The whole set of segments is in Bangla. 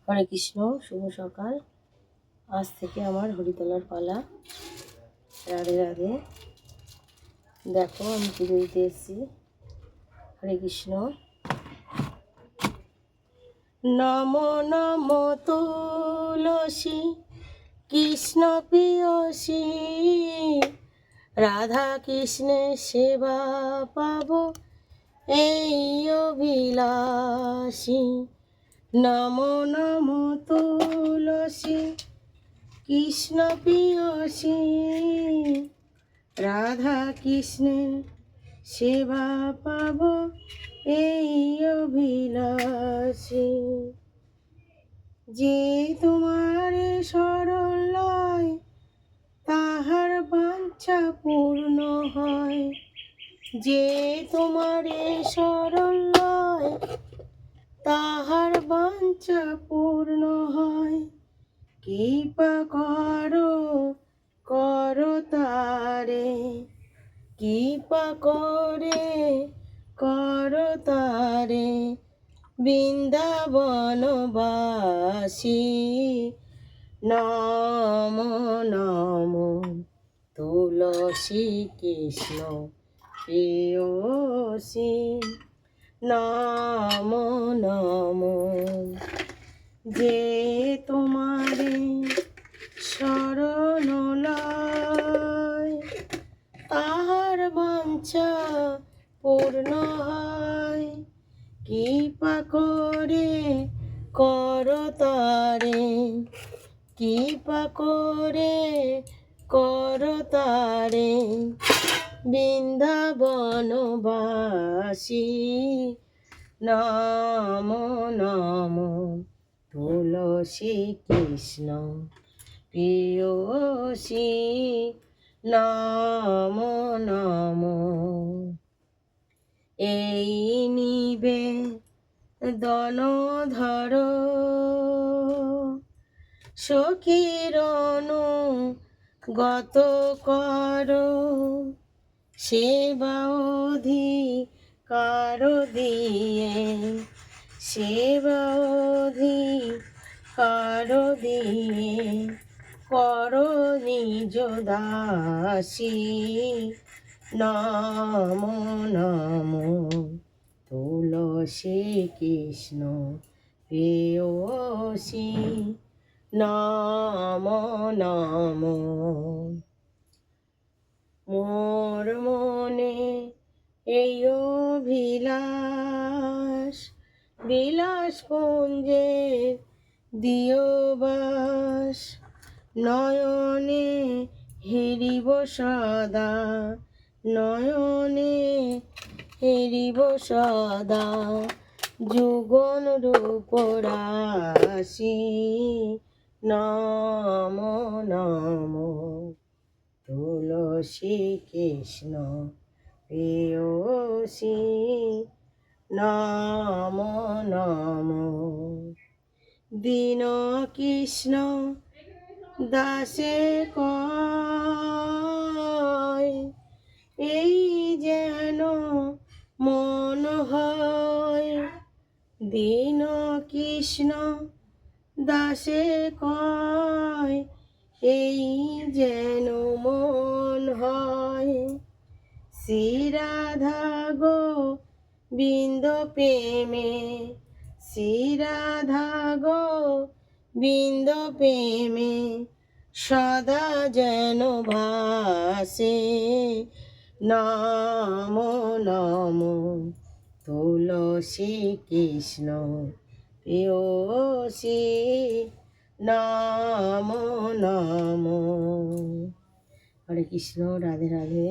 হরে কৃষ্ণ, শুভ সকাল। আজ থেকে আমার হরিতলার পালা। রাধে রাধে। দেখো আমি পুজো দিতে এসেছি। হরে কৃষ্ণ। নম নম তুলসী কৃষ্ণ প্রিয়সী, রাধা কৃষ্ণের সেবা পাব এই অভিলাষী। নম নম তুলসী কৃষ্ণ প্রিয়সী, রাধা কৃষ্ণের সেবা পাব এই অভিলাষী। যে তোমার শরণ লয় তাহার বাঞ্ছা পূর্ণ হয়। যে তোমার শরণ লয় তাহার বাঞ্ছা পূর্ণ হয়। কৃপা করো করো তারে, কৃপা করে করো তারে, বৃন্দাবনবাসী। নম নম তুলসী কৃষ্ণ প্রেয়সী, নম নম। যে তোমারে শরণ লয় তাহার বাঞ্ছা পূর্ণ হয়। কৃপা করে করো তারে, কৃপা করে করো তারে, বৃন্দাবনবাসী। নম নম তুলসী কৃষ্ণ প্রেয়সী, নম নম। এই নিবেদন ধর সখীর অনুগত কর, সেবা অধিকার দিয়ে, সেবা অধিকার দিয়ে কর নিজ দাসী। নম নম তুলসী কৃষ্ণ প্রেয়সী, নম নম। মোর মনে এই অভিলাষ, বিলাস কুঞ্জে দিও বাস। নয়নে হেরিব সদা, নয়নে হেরিব সদা, যুগন রূপ রাশি। নম নম তুলসী কৃষ্ণ প্রেয়সী, নম নম। দীন কৃষ্ণ দাসে কয়, এই যেন মন হয়। দীন কৃষ্ণ দাসে কয়, এই যেন মন হয়। শ্রী রাধা গোবিন্দ প্রেমে, শ্রী রাধা গোবিন্দ প্রেমে সদা যেন ভাসে। নম নম তুলসী কৃষ্ণ প্রেয়সী, নম নম। হরে কৃষ্ণ, রাধে রাধে।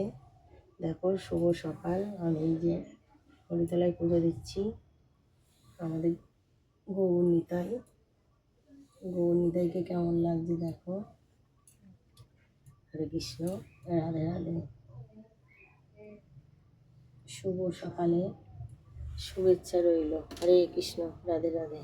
দেখো শুভ সকাল। আমি এই যে হরিতলায় পুজো দিচ্ছি। আমাদের গৌর নিতাই, গৌর নিতাইকে কেমন লাগছে দেখো। হরে কৃষ্ণ, রাধে রাধে। শুভ সকালে শুভেচ্ছা রইল। হরে কৃষ্ণ, রাধে রাধে।